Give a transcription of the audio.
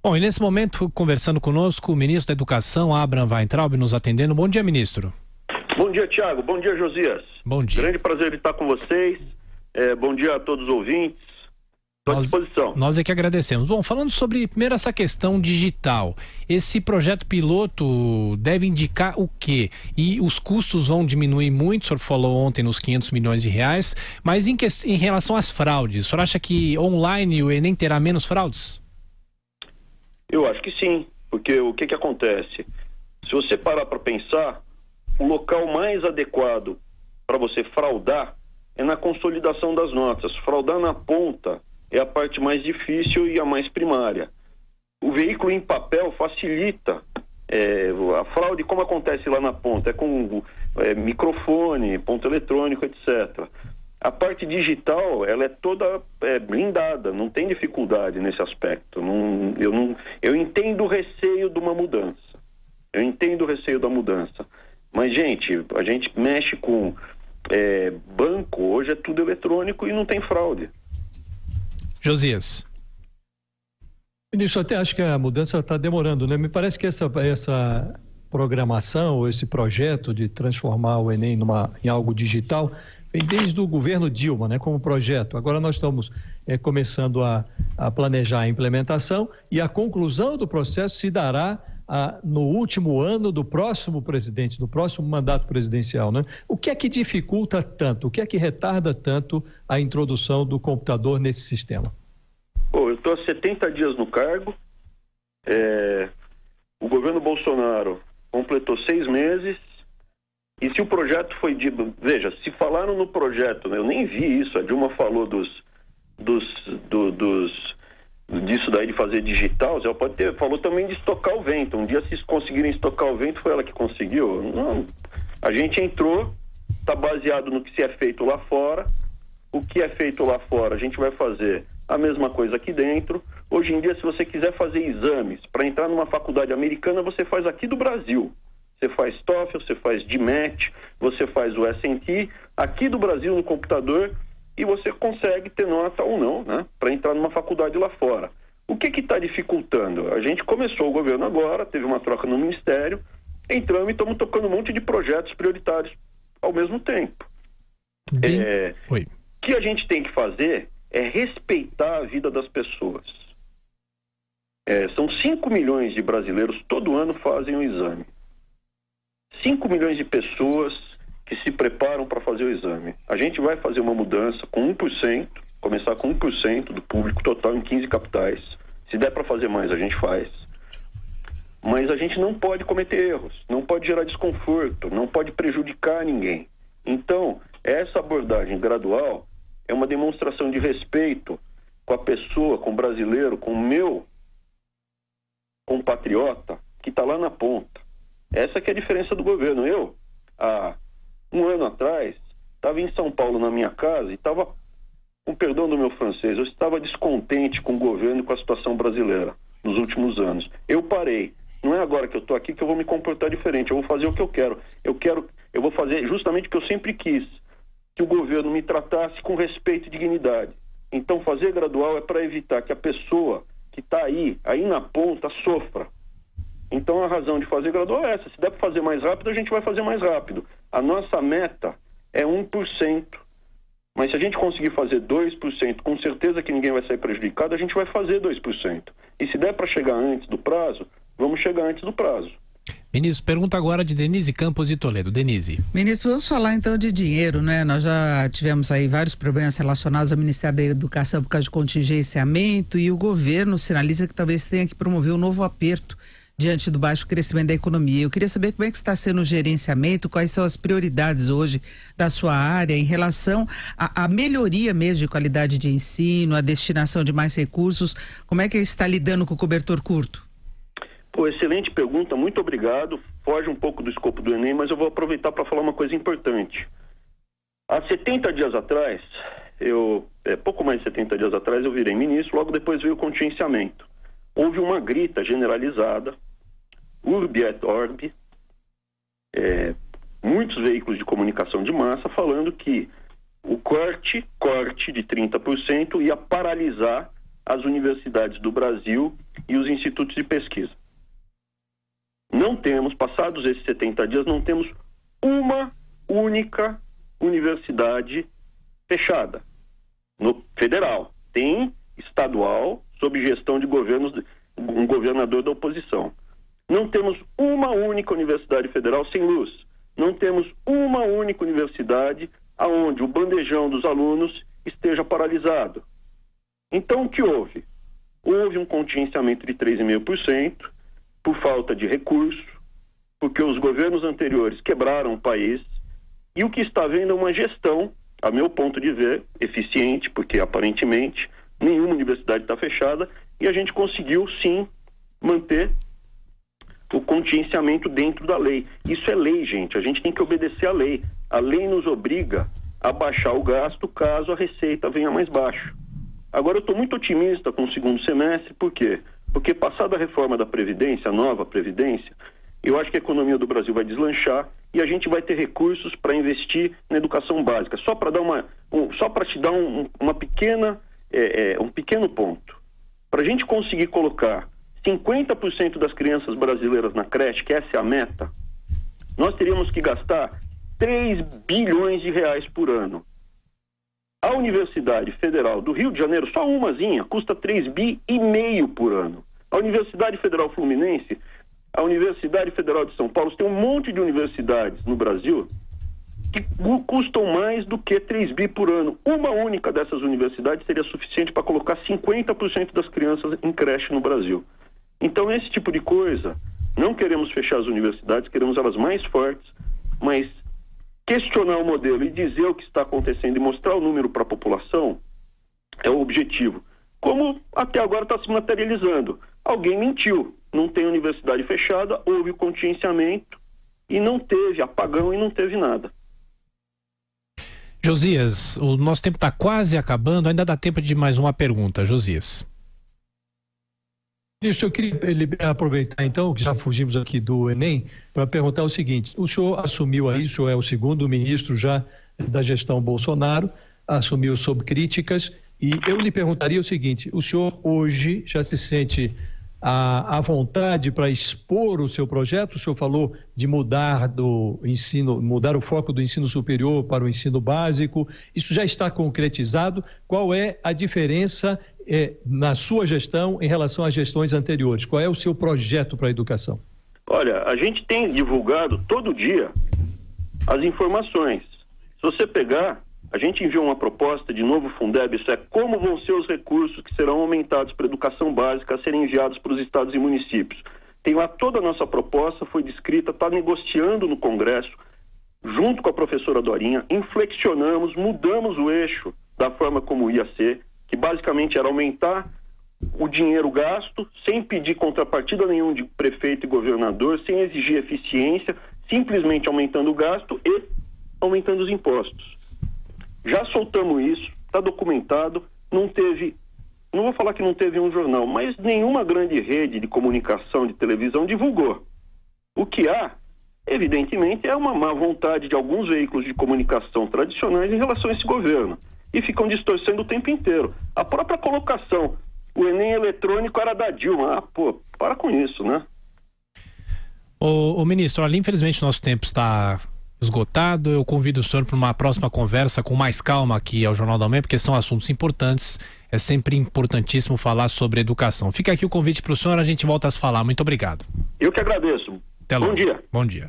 Bom, e nesse momento, conversando conosco, o ministro da Educação, Abraham Weintraub, nos atendendo. Bom dia, ministro. Bom dia, Thiago. Bom dia, Josias. Bom dia. Grande prazer de estar com vocês. Bom dia a todos os ouvintes. Estou à disposição. Nós é que agradecemos. Bom, falando sobre, primeiro, essa questão digital. Esse projeto piloto deve indicar o quê? E os custos vão diminuir muito, o senhor falou ontem nos 500 milhões de reais, mas em relação às fraudes, o senhor acha que online o Enem terá menos fraudes? Eu acho que sim, porque o que acontece? Se você parar para pensar, o local mais adequado para você fraudar é na consolidação das notas. Fraudar na ponta é a parte mais difícil e a mais primária. O veículo em papel facilita a fraude, como acontece lá na ponta, com microfone, ponto eletrônico, etc. A parte digital, ela é toda blindada, não tem dificuldade nesse aspecto. Eu entendo o receio de uma mudança. Eu entendo o receio da mudança. Mas, gente, a gente mexe com banco, hoje é tudo eletrônico e não tem fraude. Josias. Ministro, até acho que a mudança está demorando, né? Me parece que essa programação, ou esse projeto de transformar o Enem em algo digital, vem desde o governo Dilma, né, como projeto. Agora nós estamos começando a planejar a implementação e a conclusão do processo se dará no último ano do próximo presidente, do próximo mandato presidencial, né? O que é que dificulta tanto, o que é que retarda tanto a introdução do computador nesse sistema? Eu estou há 70 dias no cargo, o governo Bolsonaro completou 6 meses, e se o projeto foi dito, veja, se falaram no projeto, né, eu nem vi isso, a Dilma falou disso daí de fazer digital, ela falou também de estocar o vento. Um dia, se conseguirem estocar o vento, foi ela que conseguiu. Não, a gente entrou, está baseado no que se é feito lá fora. O que é feito lá fora, a gente vai fazer a mesma coisa aqui dentro. Hoje em dia, se você quiser fazer exames para entrar numa faculdade americana, você faz aqui do Brasil. Você faz TOEFL, você faz GMAT, você faz o SAT, aqui do Brasil no computador, e você consegue ter nota ou não, né, para entrar numa faculdade lá fora. O que está dificultando? A gente começou o governo agora, teve uma troca no Ministério, entramos e estamos tocando um monte de projetos prioritários ao mesmo tempo. O que a gente tem que fazer é respeitar a vida das pessoas. São 5 milhões de brasileiros todo ano fazem o exame. 5 milhões de pessoas que se preparam para fazer o exame. A gente vai fazer uma mudança com 1%, começar com 1% do público total em 15 capitais. Se der para fazer mais, a gente faz. Mas a gente não pode cometer erros, não pode gerar desconforto, não pode prejudicar ninguém. Então, essa abordagem gradual é uma demonstração de respeito com a pessoa, com o brasileiro, com o meu compatriota que está lá na ponta. Essa que é a diferença do governo. Eu, há um ano atrás, estava em São Paulo na minha casa e estava, com perdão do meu francês, eu estava descontente com o governo e com a situação brasileira nos últimos anos. Eu parei. Não é agora que eu estou aqui que eu vou me comportar diferente. Eu vou fazer o que eu quero. Eu vou fazer justamente o que eu sempre quis. Que o governo me tratasse com respeito e dignidade. Então, fazer gradual é para evitar que a pessoa que está aí na ponta, sofra. Então, a razão de fazer gradual é essa. Se der para fazer mais rápido, a gente vai fazer mais rápido. A nossa meta é 1%. Mas se a gente conseguir fazer 2%, com certeza que ninguém vai sair prejudicado, a gente vai fazer 2%. E se der para chegar antes do prazo, vamos chegar antes do prazo. Ministro, pergunta agora de Denise Campos de Toledo. Denise. Ministro, vamos falar então de dinheiro, né? Nós já tivemos aí vários problemas relacionados ao Ministério da Educação por causa de contingenciamento, e o governo sinaliza que talvez tenha que promover um novo aperto diante do baixo crescimento da economia. Eu queria saber como é que está sendo o gerenciamento, quais são as prioridades hoje da sua área em relação à melhoria mesmo de qualidade de ensino, a destinação de mais recursos. Como é que está lidando com o cobertor curto? Excelente pergunta, muito obrigado. Foge um pouco do escopo do Enem, mas eu vou aproveitar para falar uma coisa importante. Há 70 dias atrás, pouco mais de 70 dias atrás, eu virei ministro, logo depois veio o contingenciamento. Houve uma grita generalizada, urbi et orbi, muitos veículos de comunicação de massa falando que o corte de 30% ia paralisar as universidades do Brasil e os institutos de pesquisa. Não temos, passados esses 70 dias, não temos uma única universidade fechada. No federal, tem estadual, sob gestão de um governador da oposição. Não temos uma única universidade federal sem luz. Não temos uma única universidade onde o bandejão dos alunos esteja paralisado. Então, o que houve? Houve um contingenciamento de 3,5% por falta de recurso, porque os governos anteriores quebraram o país, e o que está havendo é uma gestão, a meu ponto de ver, eficiente, porque aparentemente nenhuma universidade está fechada, e a gente conseguiu sim manter o contingenciamento dentro da lei. Isso é lei, gente, a gente tem que obedecer à lei. A lei nos obriga a baixar o gasto caso a receita venha mais baixo. Agora, eu estou muito otimista com o segundo semestre, por quê? Porque passada a reforma da Previdência, a nova Previdência, eu acho que a economia do Brasil vai deslanchar e a gente vai ter recursos para investir na educação básica. Só para te dar um pequeno ponto. Para a gente conseguir colocar 50% das crianças brasileiras na creche, que essa é a meta, nós teríamos que gastar 3 bilhões de reais por ano. A Universidade Federal do Rio de Janeiro, só umazinha, custa 3,5 bi por ano. A Universidade Federal Fluminense, a Universidade Federal de São Paulo, tem um monte de universidades no Brasil que custam mais do que 3 bi por ano. Uma única dessas universidades seria suficiente para colocar 50% das crianças em creche no Brasil. Então, esse tipo de coisa, não queremos fechar as universidades, queremos elas mais fortes, mas questionar o modelo e dizer o que está acontecendo e mostrar o número para a população é o objetivo. Como até agora está se materializando. Alguém mentiu, não tem universidade fechada, houve o contingenciamento e não teve apagão e não teve nada. Josias, o nosso tempo está quase acabando, ainda dá tempo de mais uma pergunta, Josias. Isso, eu queria aproveitar então, que já fugimos aqui do Enem, para perguntar o seguinte: o senhor assumiu aí, o senhor é o segundo ministro já da gestão Bolsonaro, assumiu sob críticas, e eu lhe perguntaria o seguinte: o senhor hoje já se sente à vontade para expor o seu projeto? O senhor falou de mudar do ensino, mudar o foco do ensino superior para o ensino básico. Isso já está concretizado? Qual é a diferença na sua gestão em relação às gestões anteriores? Qual é o seu projeto para a educação? Olha, a gente tem divulgado todo dia as informações. Se você pegar, a gente enviou uma proposta de novo Fundeb, isso é como vão ser os recursos que serão aumentados para a educação básica a serem enviados para os estados e municípios. Tem lá toda a nossa proposta, foi descrita, está negociando no Congresso, junto com a professora Dorinha, inflexionamos, mudamos o eixo da forma como ia ser, que basicamente era aumentar o dinheiro gasto, sem pedir contrapartida nenhum de prefeito e governador, sem exigir eficiência, simplesmente aumentando o gasto e aumentando os impostos. Já soltamos isso, está documentado, não vou falar que não teve um jornal, mas nenhuma grande rede de comunicação, de televisão divulgou. O que há, evidentemente, é uma má vontade de alguns veículos de comunicação tradicionais em relação a esse governo. E ficam distorcendo o tempo inteiro. A própria colocação, o Enem eletrônico era da Dilma. Para com isso, né? Ô ministro, olha, infelizmente nosso tempo está esgotado. Eu convido o senhor para uma próxima conversa com mais calma aqui ao Jornal da Manhã, porque são assuntos importantes. É sempre importantíssimo falar sobre educação. Fica aqui o convite para o senhor, a gente volta a se falar. Muito obrigado. Eu que agradeço. Até logo. Bom dia. Bom dia.